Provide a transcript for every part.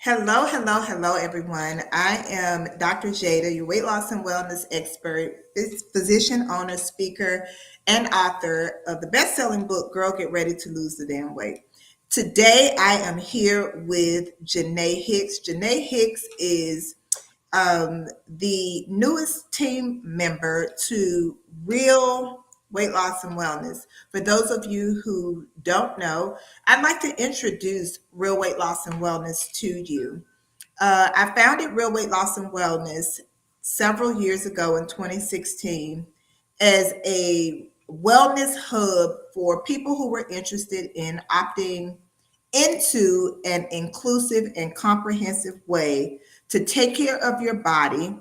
Hello, hello, hello, everyone. I am Dr. Jada, your weight loss and wellness expert, physician, owner, speaker, and author of the best-selling book, Girl, Get Ready to Lose the Damn Weight. Today, I am here with Janae Hicks. Janae Hicks is the newest team member to Real Weight Loss and Wellness. For those of you who don't know, I'd like to introduce Real Weight Loss and Wellness to you. I founded Real Weight Loss and Wellness several years ago in 2016 as a wellness hub for people who were interested in opting into an inclusive and comprehensive way to take care of your body,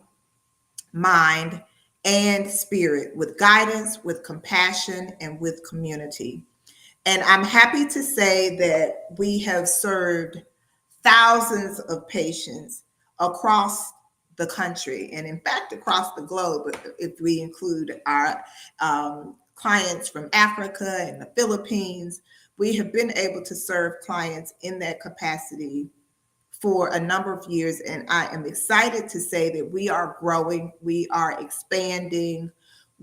mind, and spirit with guidance, with compassion, and with community. And I'm happy to say that we have served thousands of patients across the country and, in fact, across the globe, if we include our clients from Africa and the Philippines. We have been able to serve clients in that capacity for a number of years, and I am excited to say that we are growing, we are expanding,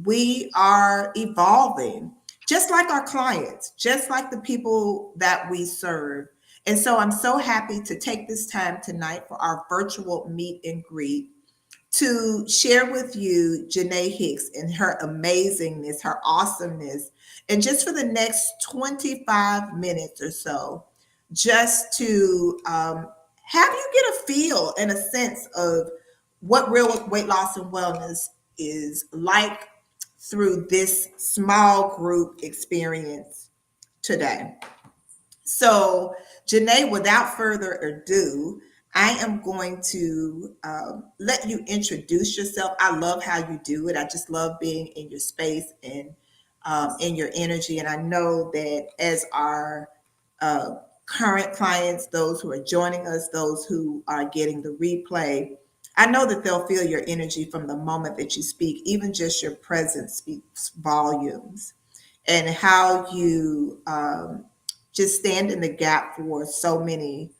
we are evolving, just like our clients, just like the people that we serve. And so I'm so happy to take this time tonight for our virtual meet and greet to share with you Janae Hicks and her amazingness, her awesomeness, and just for the next 25 minutes or so, just to have you get a feel and a sense of what real weight loss and wellness is like through this small group experience today. So, Janae, without further ado, I am going to let you introduce yourself. I love how you do it. I just love being in your space and in your energy. And I know that as our uh, current clients, those who are joining us, those who are getting the replay, I know that they'll feel your energy from the moment that you speak. Even just your presence speaks volumes, and how you just stand in the gap for so many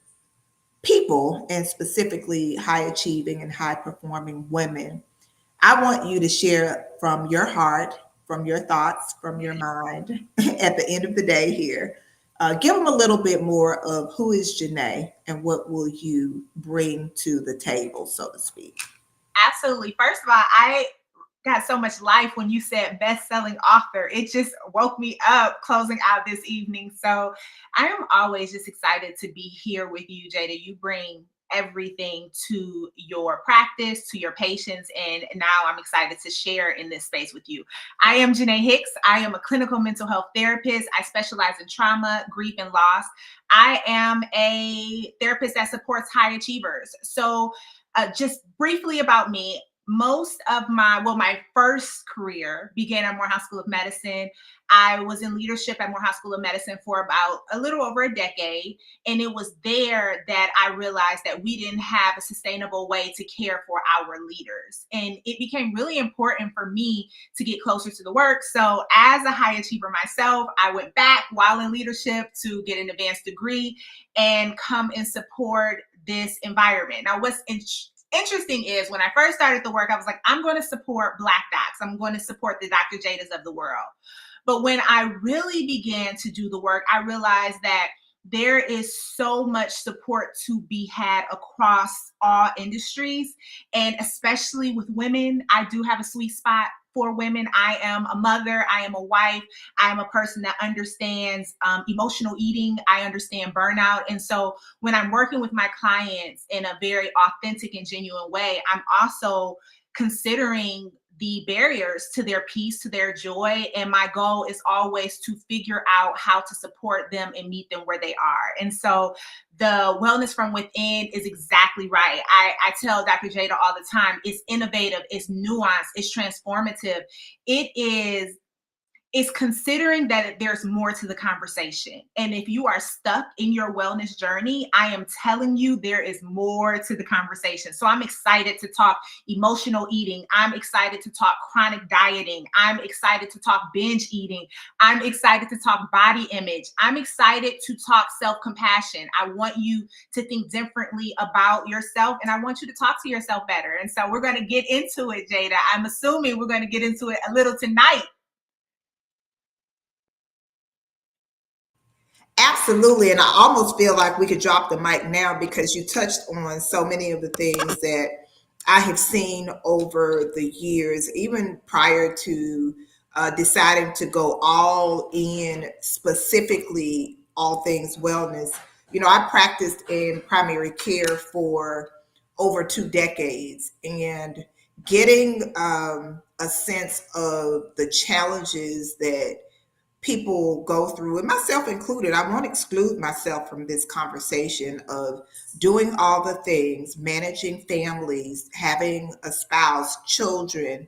people, and specifically high achieving and high performing women. I want you to share from your heart, from your thoughts, from your mind at the end of the day here. Give them a little bit more of who is Janae and what will you bring to the table, so to speak. Absolutely. First of all, I got so much life when you said best-selling author. It just woke me up closing out this evening. So I am always just excited to be here with you, Jada. You bring everything to your practice, to your patients, and now I'm excited to share in this space with you. I am Janae Hicks. I am a clinical mental health therapist. I specialize in trauma, grief, and loss. I am a therapist that supports high achievers. So just briefly about me, most of my first career began at Morehouse School of Medicine. I was in leadership at Morehouse School of Medicine for about a little over a decade. And it was there that I realized that we didn't have a sustainable way to care for our leaders. And it became really important for me to get closer to the work. So as a high achiever myself, I went back while in leadership to get an advanced degree and come and support this environment. Now, what's interesting is when I first started the work, I was like, I'm going to support Black docs. I'm going to support the Dr. Jadas of the world. But when I really began to do the work, I realized that there is so much support to be had across all industries. And especially with women, I do have a sweet spot for women. I am a mother. I am a wife. I am a person that understands emotional eating. I understand burnout. And so when I'm working with my clients in a very authentic and genuine way, I'm also considering the barriers to their peace, to their joy. And my goal is always to figure out how to support them and meet them where they are. And so the wellness from within is exactly right. I tell Dr. Jada all the time, it's innovative, it's nuanced, it's transformative. It is is considering that there's more to the conversation. And if you are stuck in your wellness journey, I am telling you, there is more to the conversation. So I'm excited to talk emotional eating. I'm excited to talk chronic dieting. I'm excited to talk binge eating. I'm excited to talk body image. I'm excited to talk self-compassion. I want you to think differently about yourself, and I want you to talk to yourself better. And so we're going to get into it, Jada. I'm assuming we're going to get into it a little tonight. Absolutely. And I almost feel like we could drop the mic now because you touched on so many of the things that I have seen over the years, even prior to deciding to go all in, specifically all things wellness. You know, I practiced in primary care for over 2 decades, and getting a sense of the challenges that people go through, and myself included. I won't exclude myself from this conversation of doing all the things, managing families, having a spouse, children,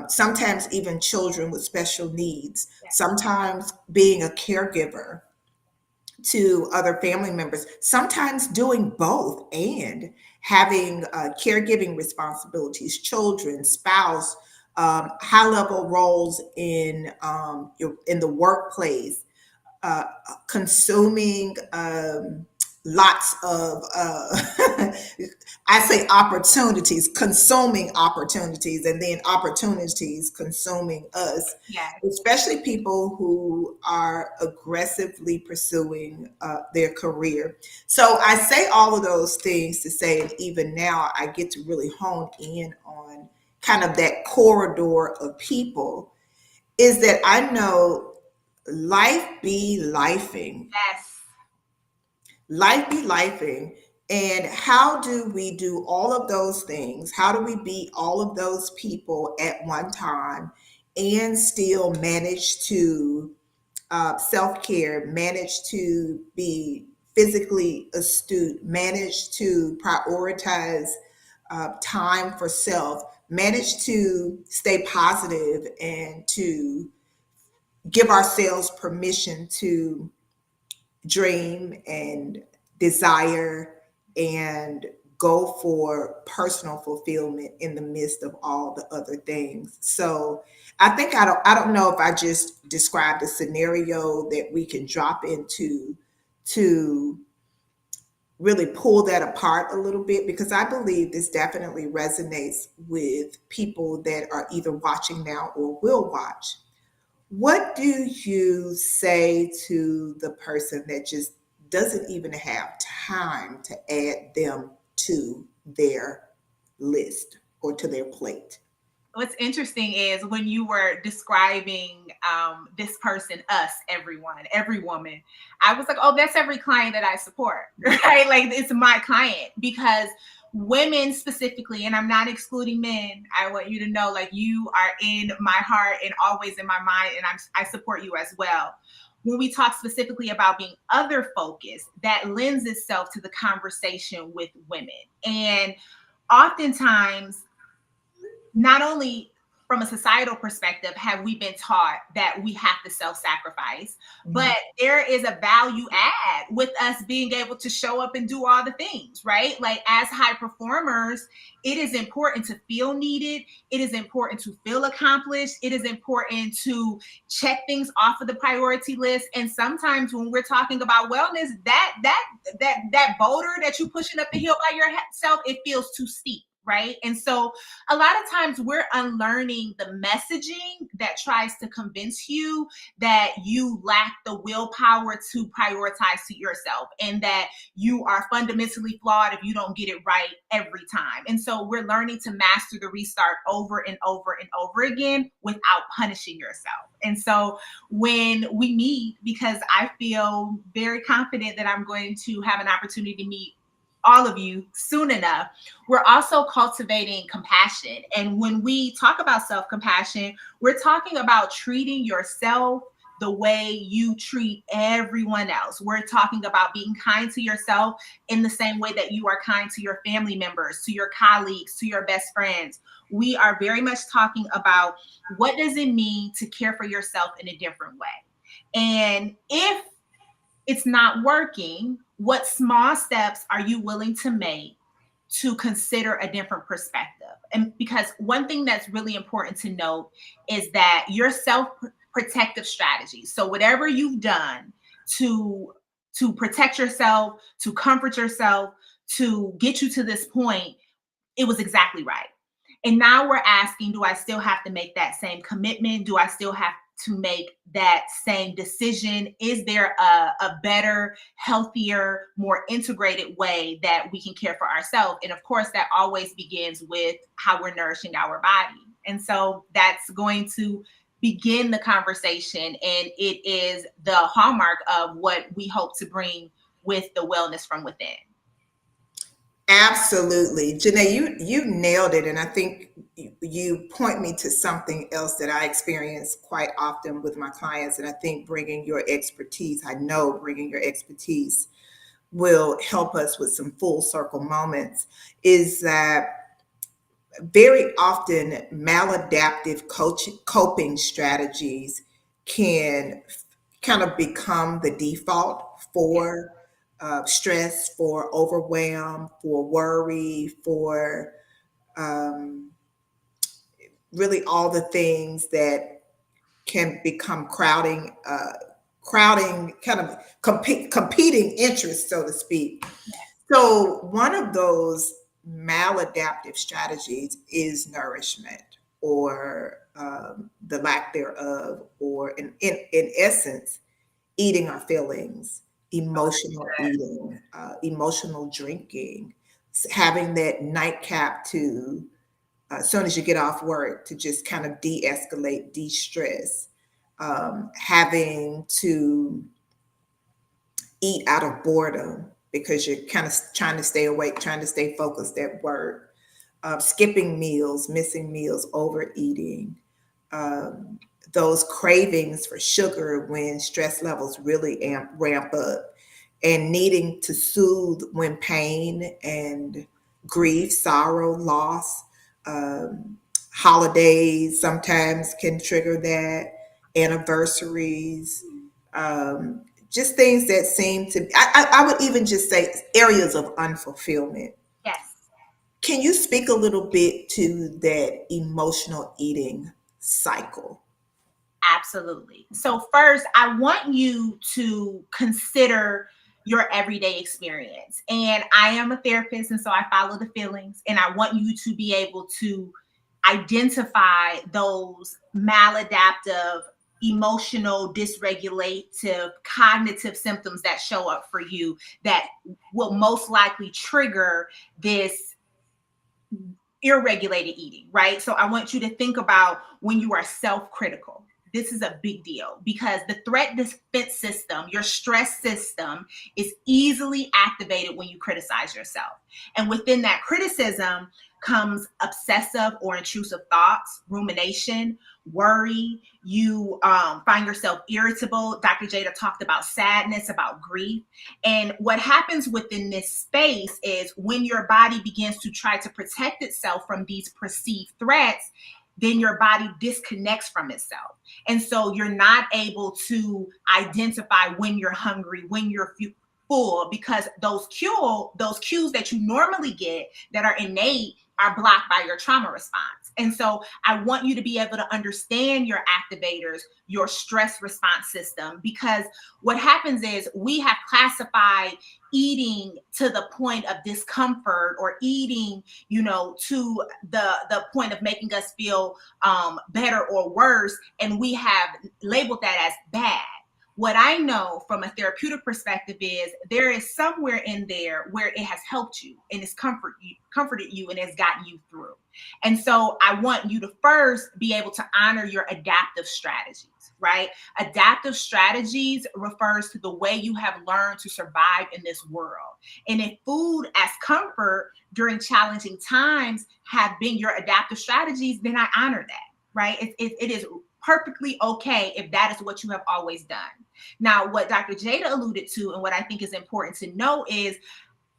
sometimes even children with special needs, sometimes being a caregiver to other family members, sometimes doing both and having caregiving responsibilities, children, spouse, high level roles in the workplace, uh, consuming lots of I say opportunities, consuming opportunities, and then opportunities consuming us, Yeah. especially people who are aggressively pursuing their career. So I say all of those things to say, and even now I get to really hone in on kind of that corridor of people, is that I know life be lifing. Yes. Life be lifing. And how do we do all of those things? How do we be all of those people at one time and still manage to self care, manage to be physically astute, manage to prioritize time for self, manage to stay positive and to give ourselves permission to dream and desire and go for personal fulfillment in the midst of all the other things. So I don't know if I just described a scenario that we can drop into to really pull that apart a little bit, because I believe this definitely resonates with people that are either watching now or will watch. What do you say to the person that just doesn't even have time to add them to their list or to their plate? What's interesting is when you were describing this person, us, everyone, every woman, I was like, oh, that's every client that I support, right? Like it's my client, because women specifically, and I'm not excluding men. I want you to know, like, you are in my heart and always in my mind, and I support you as well. When we talk specifically about being other focused, that lends itself to the conversation with women. And oftentimes, not only from a societal perspective have we been taught that we have to self-sacrifice, Mhm. but there is a value add with us being able to show up and do all the things, right? Like as high performers, it is important to feel needed. It is important to feel accomplished. It is important to check things off of the priority list. And sometimes when we're talking about wellness, that boulder that you pushing up the hill by yourself, it feels too steep, right? And so a lot of times we're unlearning the messaging that tries to convince you that you lack the willpower to prioritize to yourself, and that you are fundamentally flawed if you don't get it right every time. And so we're learning to master the restart over and over and over again without punishing yourself. And so when we meet, because I feel very confident that I'm going to have an opportunity to meet all of you soon enough, we're also cultivating compassion. And when we talk about self compassion, we're talking about treating yourself the way you treat everyone else. We're talking about being kind to yourself in the same way that you are kind to your family members, to your colleagues, to your best friends. We are very much talking about what does it mean to care for yourself in a different way. And if it's not working, what small steps are you willing to make to consider a different perspective? And because one thing that's really important to note is that your self protective strategies, so whatever you've done to protect yourself, to comfort yourself, to get you to this point, it was exactly right. And now we're asking, do I still have to make that same commitment? Do I still have to make that same decision? Is there a better, healthier, more integrated way that we can care for ourselves? And of course, that always begins with how we're nourishing our body. And so that's going to begin the conversation. And it is the hallmark of what we hope to bring with the wellness from within. Absolutely. Janae, you nailed it. And I think you point me to something else that I experience quite often with my clients. And I think I know bringing your expertise will help us with some full circle moments, is that very often maladaptive coping strategies can kind of become the default for stress, for overwhelm, for worry, for um, really all the things that can become crowding, kind of competing interests, so to speak. So one of those maladaptive strategies is nourishment, or the lack thereof, or in essence, eating our feelings, emotional eating, emotional drinking, having that nightcap to, as soon as you get off work, to just kind of de-escalate, de-stress, having to eat out of boredom because you're kind of trying to stay awake, trying to stay focused at work, skipping meals, missing meals, overeating, um, those cravings for sugar when stress levels really ramp up, and needing to soothe when pain and grief, sorrow, loss, um, holidays sometimes can trigger that, anniversaries, just things that seem to, I would even just say areas of unfulfillment. Yes. Can you speak a little bit to that emotional eating cycle? Absolutely. So, first, I want you to consider your everyday experience. And I am a therapist, and so I follow the feelings. And I want you to be able to identify those maladaptive, emotional, dysregulative, cognitive symptoms that show up for you that will most likely trigger this irregulated eating, right? So I want you to think about when you are self-critical. This is a big deal because the threat defense system, your stress system, is easily activated when you criticize yourself. And within that criticism comes obsessive or intrusive thoughts, rumination, worry. You find yourself irritable. Dr. Jada talked about sadness, about grief. And what happens within this space is when your body begins to try to protect itself from these perceived threats, then your body disconnects from itself. And so you're not able to identify when you're hungry, when you're full, because those cues that you normally get that are innate are blocked by your trauma response. And so I want you to be able to understand your activators, your stress response system, because what happens is we have classified eating to the point of discomfort, or eating, to the point of making us feel better or worse, and we have labeled that as bad. What I know from a therapeutic perspective is there is somewhere in there where it has helped you and it's comforted you and has gotten you through. And so I want you to first be able to honor your adaptive strategies, right? Adaptive strategies refers to the way you have learned to survive in this world. And if food as comfort during challenging times have been your adaptive strategies, then I honor that, right? It is perfectly okay if that is what you have always done. Now, what Dr. Jada alluded to, and what I think is important to know is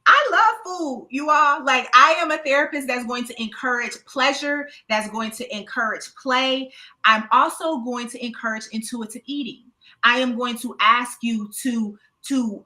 I love food, you all. Like, I am a therapist that's going to encourage pleasure, that's going to encourage play. I'm also going to encourage intuitive eating. I am going to ask you to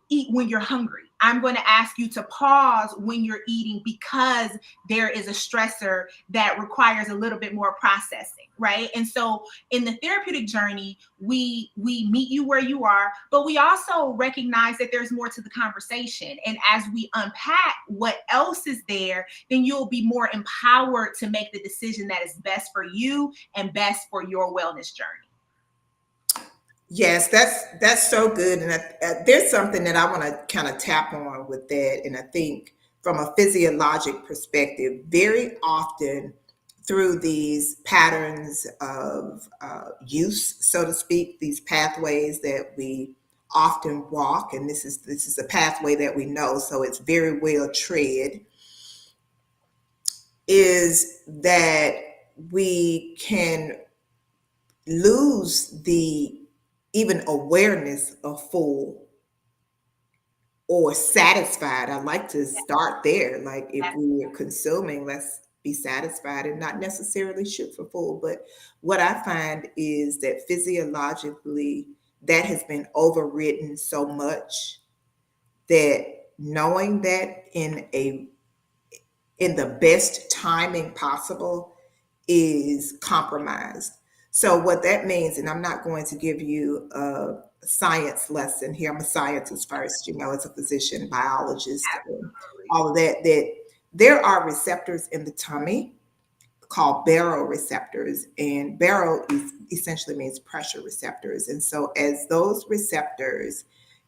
eat when you're hungry. I'm going to ask you to pause when you're eating because there is a stressor that requires a little bit more processing, right? And so in the therapeutic journey, we meet you where you are, but we also recognize that there's more to the conversation. And as we unpack what else is there, then you'll be more empowered to make the decision that is best for you and best for your wellness journey. Yes, that's so good, and there's something that I want to kind of tap on with that, and I think from a physiologic perspective, very often through these patterns of use, so to speak, these pathways that we often walk, and this is a pathway that we know, so it's very well tread, is that we can lose the even awareness of full or satisfied. I like to start there. Like, if we are consuming, let's be satisfied and not necessarily shoot for full. But what I find is that physiologically, that has been overridden so much that knowing that in the best timing possible is compromised. So what that means, and I'm not going to give you a science lesson here. I'm a scientist first, as a physician, biologist, and all of that, that there are receptors in the tummy called baroreceptors, and baro essentially means pressure receptors. And so as those receptors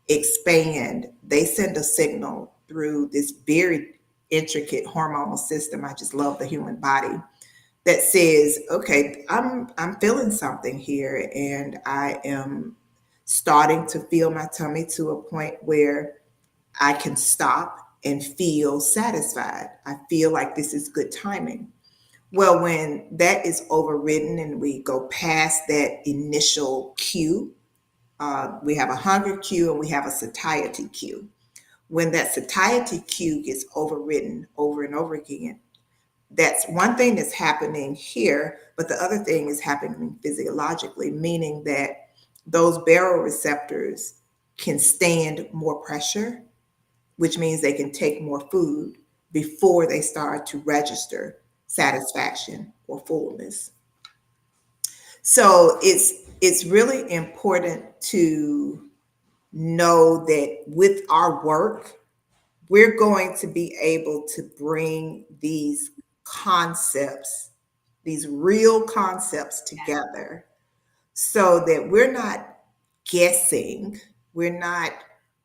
expand, they send a signal through this very intricate hormonal system. I just love the human body that says, okay, I'm feeling something here, and I am starting to feel my tummy to a point where I can stop and feel satisfied. I feel like this is good timing. Well, when that is overridden and we go past that initial cue, we have a hunger cue and we have a satiety cue. When that satiety cue gets overridden over and over again, that's one thing that's happening here, but the other thing is happening physiologically, meaning that those baroreceptors can stand more pressure, which means they can take more food before they start to register satisfaction or fullness. So it's really important to know that with our work, we're going to be able to bring these concepts, these real concepts together so that we're not guessing, we're not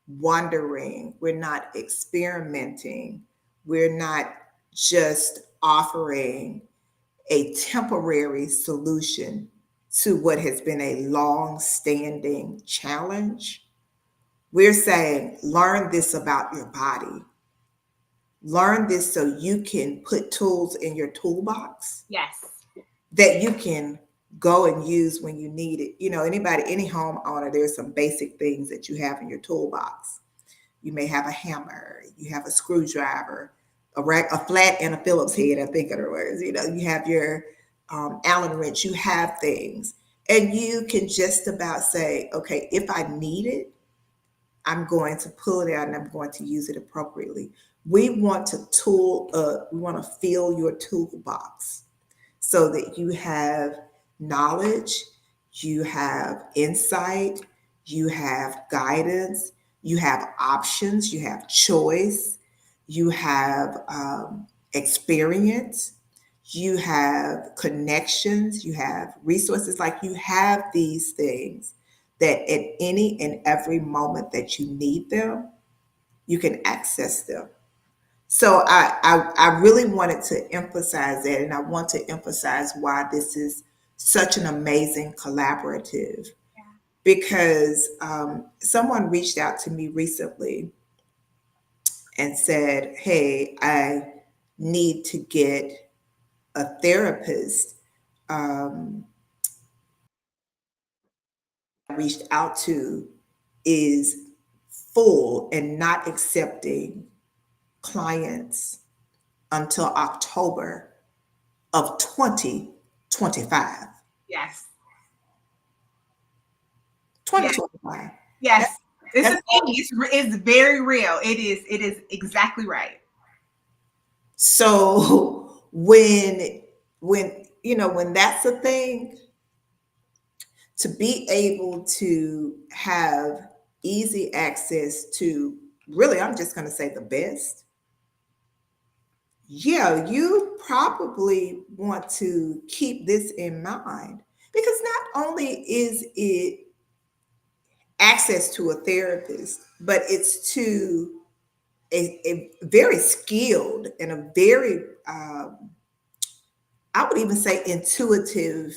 wondering, we're not experimenting, we're not just offering a temporary solution to what has been a long-standing challenge. We're saying, learn this about your body. Learn this so you can put tools in your toolbox Yes. that you can go and use when you need it. Anybody, any homeowner, there's some basic things that you have in your toolbox. You may have a hammer, you have a screwdriver, a flat and a Phillips head, I think of the words. You have your Allen wrench, you have things. And you can just about say, okay, if I need it, I'm going to pull it out and I'm going to use it appropriately. We want to tool up, we want to fill your toolbox so that you have knowledge, you have insight, you have guidance, you have options, you have choice, you have experience, you have connections, you have resources. Like, you have these things that at any and every moment that you need them, you can access them. So I really wanted to emphasize that, and I want to emphasize why this is such an amazing collaborative, because someone reached out to me recently and said, hey, I need to get a therapist reached out to is full and not accepting clients until October of 2025. Yes. 2025. Yes. It's a That's thing. It's very real. It is exactly right. so when that's a thing, to be able to have easy access to, really, I'm just going to say the best. Yeah, you probably want to keep this in mind, because not only is it access to a therapist, but it's to a very skilled and a very, I would even say, intuitive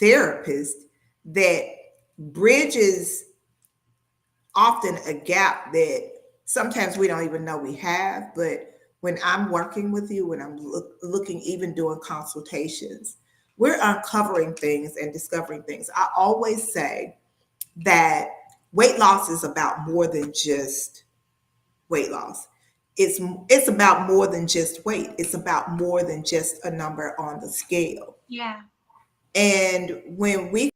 therapist that bridges often a gap that sometimes we don't even know we have. But when I'm working with you, when I'm looking, even doing consultations, we're uncovering things and discovering things. I always say that weight loss is about more than just weight loss. It's about more than just weight. It's about more than just a number on the scale. Yeah. And when we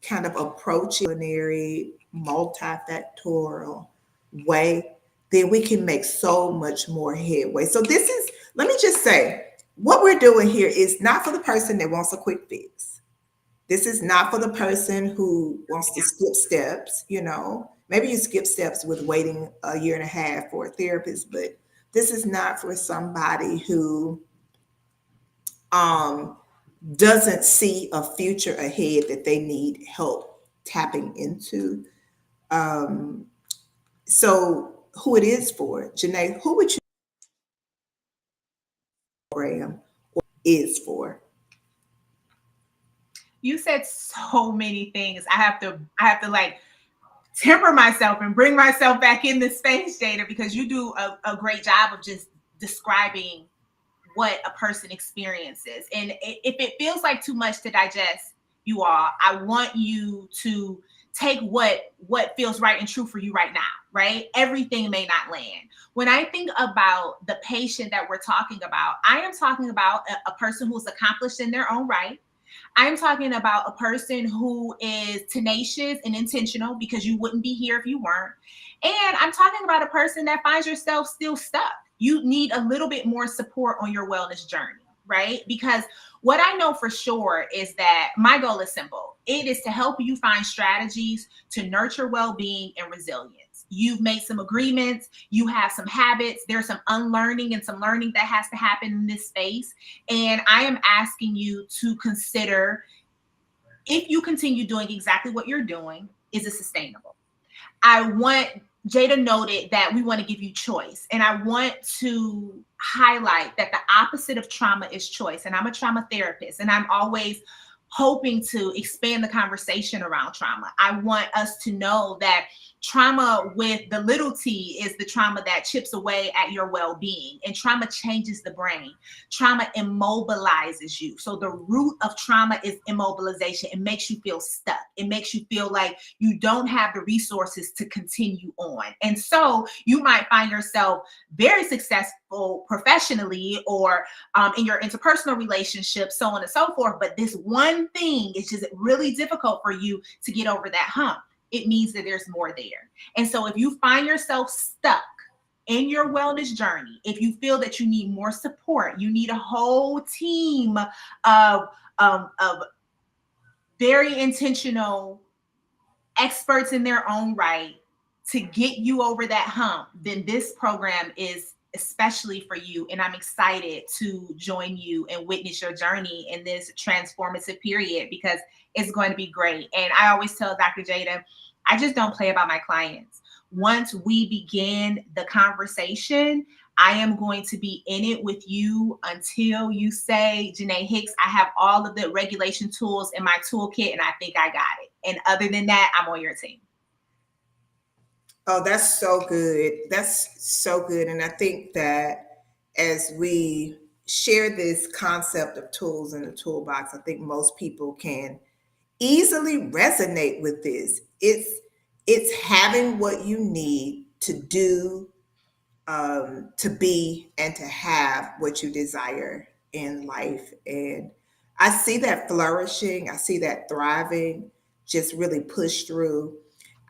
kind of approach it in a multifactorial way, then we can make so much more headway. So this is, let me just say, what we're doing here is not for the person that wants a quick fix. This is not for the person who wants to skip steps, Maybe you skip steps with waiting a year and a half for a therapist, but this is not for somebody who um, doesn't see a future ahead that they need help tapping into. Um, so, who it is for, Janae? Who would you program or is for? You said so many things. I have to like temper myself and bring myself back in this space, Jada, because you do a great job of just describing what a person experiences. And if it feels like too much to digest, you all, I want you to take what feels right and true for you right now, right? Everything may not land. When I think about the patient that we're talking about, I am talking about a person who's accomplished in their own right. I'm talking about a person who is tenacious and intentional, because you wouldn't be here if you weren't. And I'm talking about a person that finds yourself still stuck. You need a little bit more support on your wellness journey, right? Because what I know for sure is that my goal is simple. It is to help you find strategies to nurture well-being and resilience. You've made some agreements, you have some habits, there's some unlearning and some learning that has to happen in this space. And I am asking you to consider, if you continue doing exactly what you're doing, is it sustainable? I want, Jada noted that we want to give you choice. And I want to highlight that the opposite of trauma is choice. And I'm a trauma therapist, and I'm always hoping to expand the conversation around trauma. I want us to know that trauma with the little t is the trauma that chips away at your well-being, and trauma changes the brain. Trauma immobilizes you. So the root of trauma is immobilization. It makes you feel stuck. It makes you feel like you don't have the resources to continue on. And so you might find yourself very successful professionally, or in your interpersonal relationships, so on and so forth. But this one thing is just really difficult for you to get over that hump. It means that there's more there. And so if you find yourself stuck in your wellness journey, if you feel that you need more support, you need a whole team of very intentional experts in their own right to get you over that hump, then this program is especially for you. And I'm excited to join you and witness your journey in this transformative period, because it's going to be great. And I always tell Dr. Jada, I just don't play about my clients. Once we begin the conversation, I am going to be in it with you until you say, Janae Hicks, I have all of the regulation tools in my toolkit and I think I got it. And other than that, I'm on your team. Oh, that's so good. That's so good. And I think that as we, share this concept of tools in the toolbox. I think most people can easily resonate with this. It's having what you need to do, to be, and to have what you desire in life. And I see that flourishing. I see that thriving. Just really push through.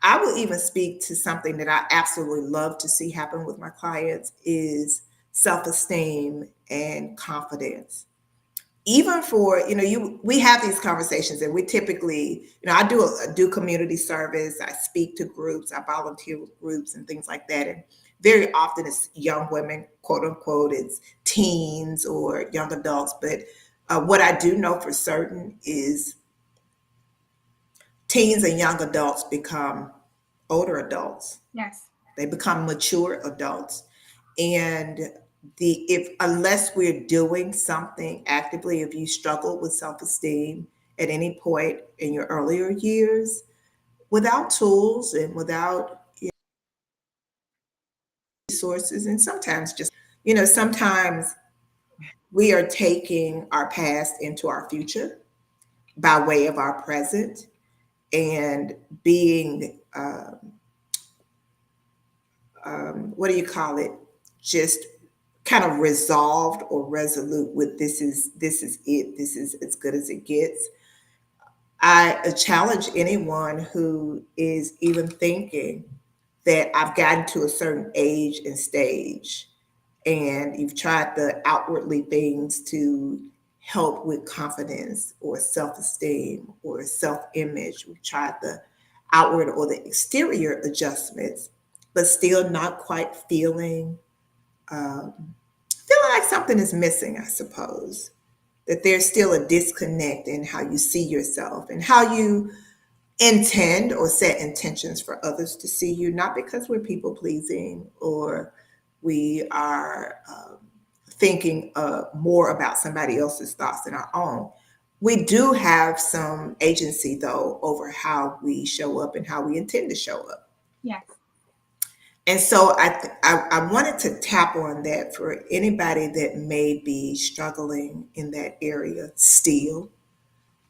I will even speak to something that I absolutely love to see happen with my clients is self-esteem and confidence. Even for, we have these conversations, and we typically, I do community service, I speak to groups, I volunteer with groups and things like that. And very often it's young women, quote unquote, it's teens or young adults. But what I do know for certain is teens and young adults become older adults. Yes. They become mature adults. And the if unless we're doing something actively, if you struggle with self-esteem at any point in your earlier years, without tools and without resources, and sometimes just, sometimes we are taking our past into our future by way of our present, and being what do you call it, just kind of resolved or resolute with this is it, this is as good as it gets. I challenge anyone who is even thinking that I've gotten to a certain age and stage, and you've tried the outwardly things to help with confidence or self-esteem or self-image. We've tried the outward or the exterior adjustments, but still not quite feeling like something is missing, I suppose. That there's still a disconnect in how you see yourself and how you intend or set intentions for others to see you, not because we're people pleasing or we are thinking more about somebody else's thoughts than our own. We do have some agency, though, over how we show up and how we intend to show up. Yes. And so I wanted to tap on that for anybody that may be struggling in that area still,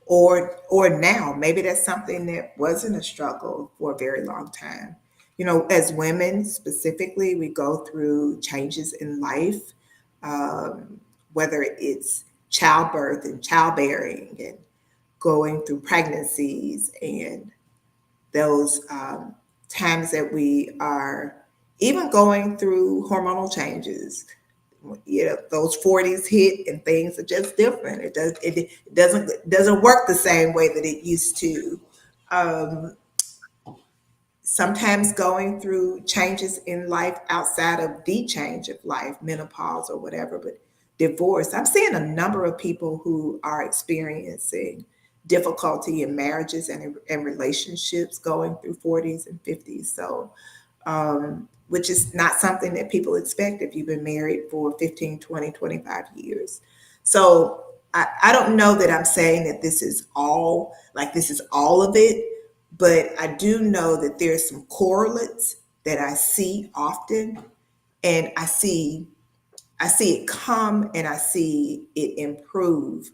or now. Maybe that's something that wasn't a struggle for a very long time. As women specifically, we go through changes in life, whether it's childbirth and childbearing and going through pregnancies and those times that we are even going through hormonal changes. Those 40s hit and things are just different. It doesn't work the same way that it used to. Um, Sometimes going through changes in life outside of the change of life, menopause or whatever, but divorce. I'm seeing a number of people who are experiencing difficulty in marriages and relationships going through 40s and 50s. So, which is not something that people expect if you've been married for 15, 20, 25 years. So I don't know that I'm saying that this is all of it, but I do know that there's some correlates that I see often, and I see it come and I see it improve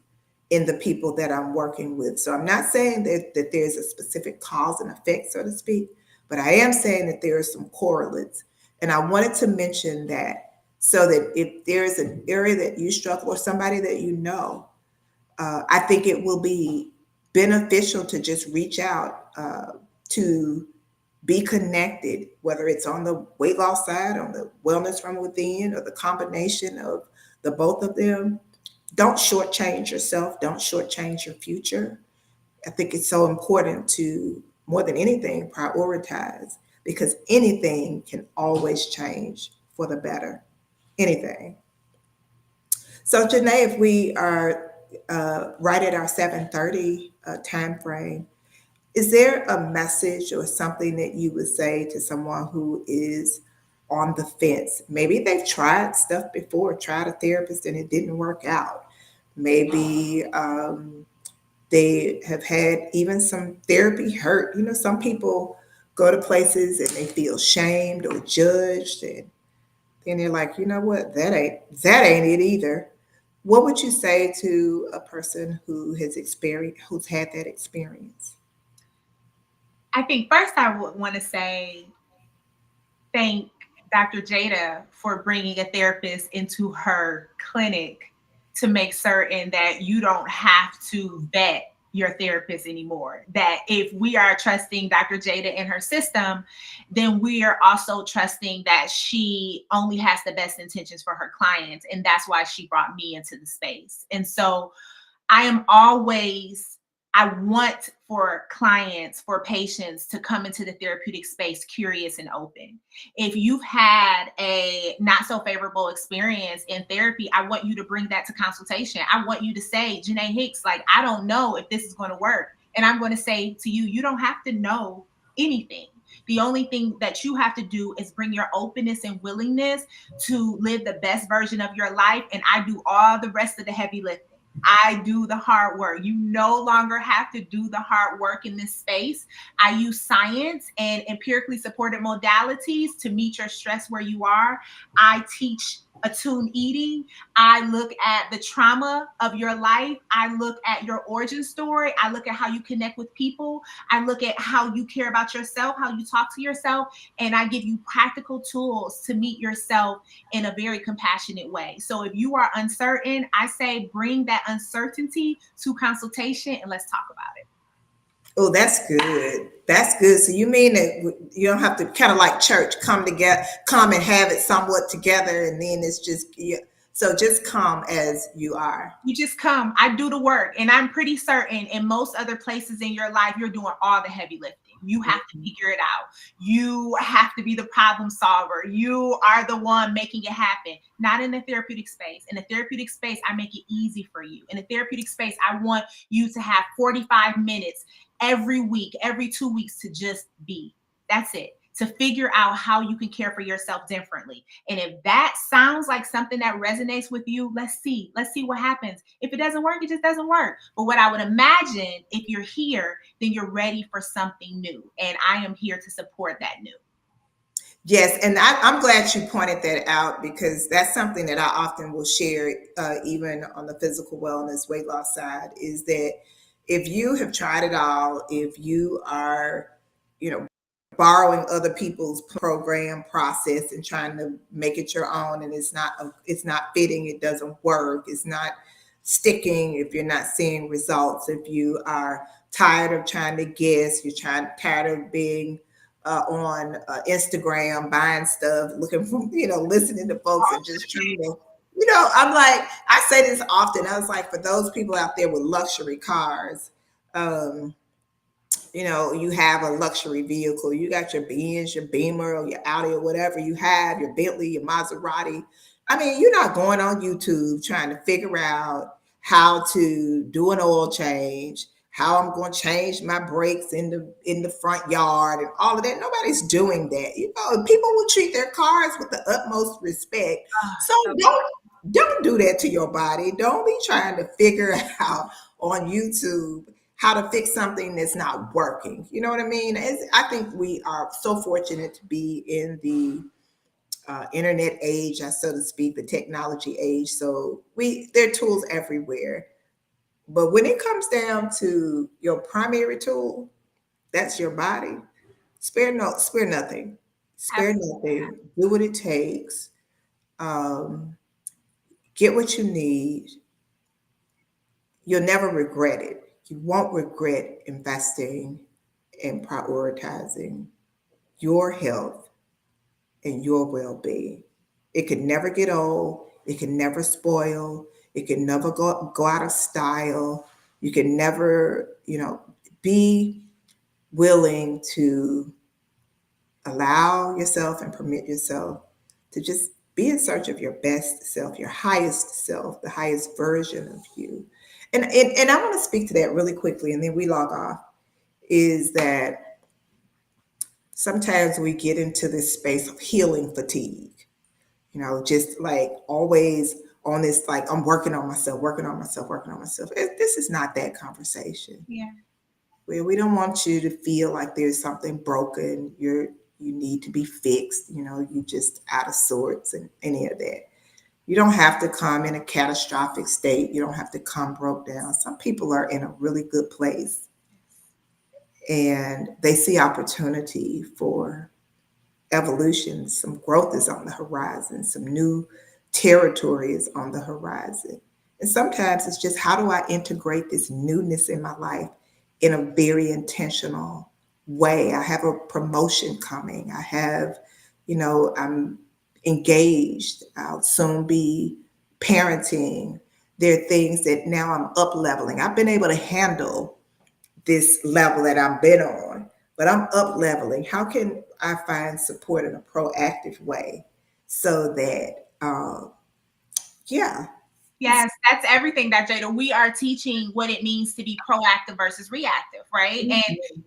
in the people that I'm working with. So I'm not saying that there's a specific cause and effect, so to speak, but I am saying that there are some correlates. And I wanted to mention that so that if there's an area that you struggle or somebody that I think it will be beneficial to just reach out to be connected, whether it's on the weight loss side, on the wellness from within, or the combination of the both of them. Don't shortchange yourself. Don't shortchange your future. I think it's so important to, more than anything, prioritize, because anything can always change for the better. Anything. So, Janae, if we are right at our 7:30 time frame, is there a message or something that you would say to someone who is on the fence? Maybe they've tried stuff before, tried a therapist and it didn't work out. Maybe they have had even some therapy hurt. Some people go to places and they feel shamed or judged, and then they're like, you know what, that ain't it either. What would you say to a person who has experienced, who's had that experience? I think first I would want to say thank Dr. Jada for bringing a therapist into her clinic to make certain that you don't have to vet your therapist anymore. That if we are trusting Dr. Jada in her system, then we are also trusting that she only has the best intentions for her clients. And that's why she brought me into the space. And so I am always, I want for clients, for patients to come into the therapeutic space curious and open. If you've had a not so favorable experience in therapy, I want you to bring that to consultation. I want you to say, Janae Hicks, like, I don't know if this is going to work. And I'm going to say to you, you don't have to know anything. The only thing that you have to do is bring your openness and willingness to live the best version of your life. And I do all the rest of the heavy lifting. I do the hard work. You no longer have to do the hard work in this space. I use science and empirically supported modalities to meet your stress where you are. I teach attuned eating. I look at the trauma of your life. I look at your origin story. I look at how you connect with people. I look at how you care about yourself, how you talk to yourself, and I give you practical tools to meet yourself in a very compassionate way. So if you are uncertain, I say bring that uncertainty to consultation and let's talk about it. Oh, that's good. That's good. So you mean that you don't have to kind of like church come together, come and have it somewhat together, and then it's just yeah. So just come as you are. You just come. I do the work. And I'm pretty certain in most other places in your life, you're doing all the heavy lifting. You have to figure it out. You have to be the problem solver. You are the one making it happen. Not in the therapeutic space. In the therapeutic space, I make it easy for you. In the therapeutic space, I want you to have 45 minutes every week, every 2 weeks to just be. That's it. To figure out how you can care for yourself differently. And if that sounds like something that resonates with you, let's see. Let's see what happens. If it doesn't work, it just doesn't work. But what I would imagine, if you're here, then you're ready for something new. And I am here to support that new. Yes, and I'm glad you pointed that out because that's something that I often will share, even on the physical wellness weight loss side, is that if you have tried it all, if you are, you know, borrowing other people's program process and trying to make it your own, and it's not fitting, it doesn't work, it's not sticking, if you're not seeing results, if you are tired of trying to guess, tired of being on Instagram, buying stuff, looking for, listening to folks and just trying to, I'm like, I say this often. I was like, for those people out there with luxury cars, um, you have a luxury vehicle. You got your Benz, your Beamer, or your Audi, or whatever you have, your Bentley, your Maserati. I mean, you're not going on YouTube trying to figure out how to do an oil change, how I'm going to change my brakes in the front yard, and all of that. Nobody's doing that. People will treat their cars with the utmost respect. So So don't do that to your body. Don't be trying to figure out on YouTube how to fix something that's not working. You know what I mean? I think we are so fortunate to be in the internet age, so to speak, the technology age. So there are tools everywhere. But when it comes down to your primary tool, that's your body. Spare nothing. Spare absolutely. nothing. Do what it takes. Um, get what you need. You'll never regret it. You won't regret investing and prioritizing your health and your well being. It could never get old. It can never spoil. It can never go out of style. You can never, be willing to allow yourself and permit yourself to just be in search of your best self, your highest self, the highest version of you. And I want to speak to that really quickly and then we log off. Is that sometimes we get into this space of healing fatigue, just like always on this, like, I'm working on myself, working on myself, working on myself. This is not that conversation. Yeah. Where we don't want you to feel like there's something broken, you need to be fixed, you just out of sorts and any of that. You don't have to come in a catastrophic state. You don't have to come broke down. Some people are in a really good place and they see opportunity for evolution. Some growth is on the horizon, some new territory is on the horizon. And sometimes it's just how do I integrate this newness in my life in a very intentional way? I have a promotion coming. I have, I'm engaged. I'll soon be parenting. There are things that now I'm up leveling. I've been able to handle this level that I've been on, but I'm up leveling. How can I find support in a proactive way so that, yeah. Yes, that's everything, Dr. Jada. We are teaching what it means to be proactive versus reactive, right?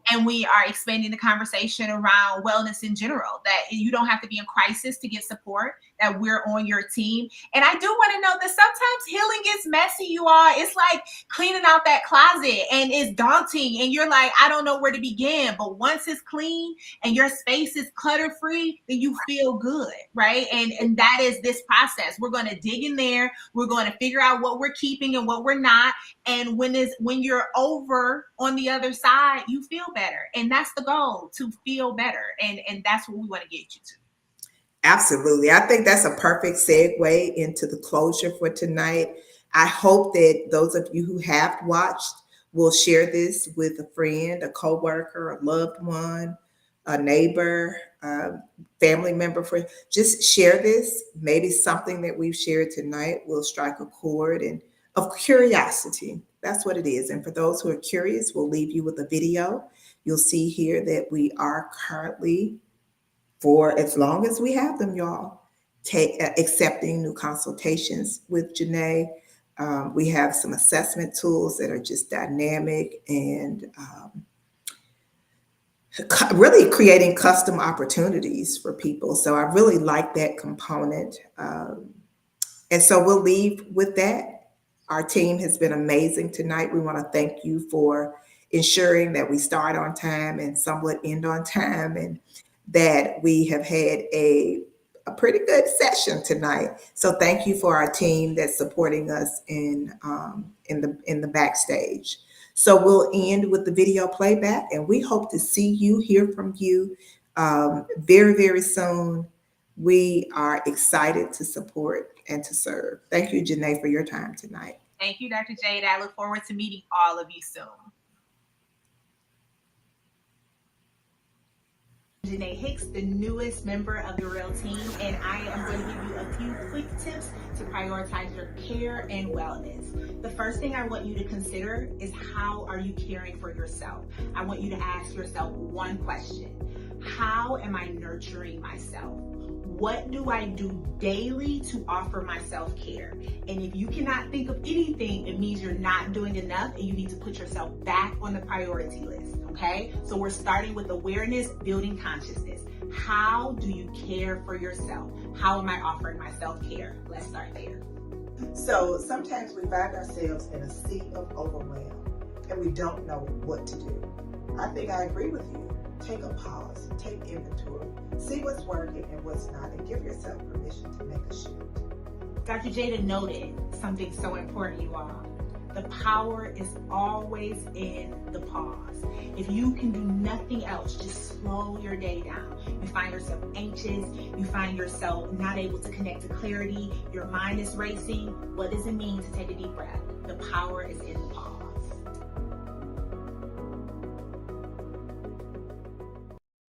And we are expanding the conversation around wellness in general, that you don't have to be in crisis to get support, that we're on your team. And I do want to know that sometimes healing gets messy, you all. It's like cleaning out that closet and it's daunting and you're like, I don't know where to begin. But once it's clean and your space is clutter free, then you feel good, right? And that is this process. We're going to dig in there. We're going to figure out what we're keeping and what we're not. And when you're over on the other side, you feel better. And that's the goal, to feel better. And that's what we want to get you to. Absolutely. I think that's a perfect segue into the closure for tonight. I hope that those of you who have watched will share this with a friend, a coworker, a loved one, a neighbor, family member. Just share this. Maybe something that we've shared tonight will strike a chord and of curiosity. That's what it is. And for those who are curious, we'll leave you with a video. You'll see here that we are currently, for as long as we have them, y'all, accepting new consultations with Janae. We have some assessment tools that are just dynamic and really creating custom opportunities for people. So I really like that component. And so we'll leave with that. Our team has been amazing tonight. We want to thank you for ensuring that we start on time and somewhat end on time, and that we have had a pretty good session tonight. So thank you for our team that's supporting us in the backstage. So we'll end with the video playback, and we hope to see you, hear from you very, very soon. We are excited to support and to serve. Thank you, Janae, for your time tonight. Thank you, Dr. Jada. I look forward to meeting all of you soon. Janae Hicks, the newest member of the Real Team, and I am going to give you a few quick tips to prioritize your care and wellness. The first thing I want you to consider is, how are you caring for yourself? I want you to ask yourself one question: how am I nurturing myself? What do I do daily to offer my self-care? And if you cannot think of anything, it means you're not doing enough and you need to put yourself back on the priority list, okay? So we're starting with awareness, building consciousness. How do you care for yourself? How am I offering my self-care? Let's start there. So sometimes we find ourselves in a sea of overwhelm and we don't know what to do. I think I agree with you. Take a pause, take inventory, see what's working and what's not, and give yourself permission to make a shift. Dr. Jada noted something so important, you all. The power is always in the pause. If you can do nothing else, just slow your day down. You find yourself anxious, you find yourself not able to connect to clarity, your mind is racing. What does it mean to take a deep breath? The power is in the pause.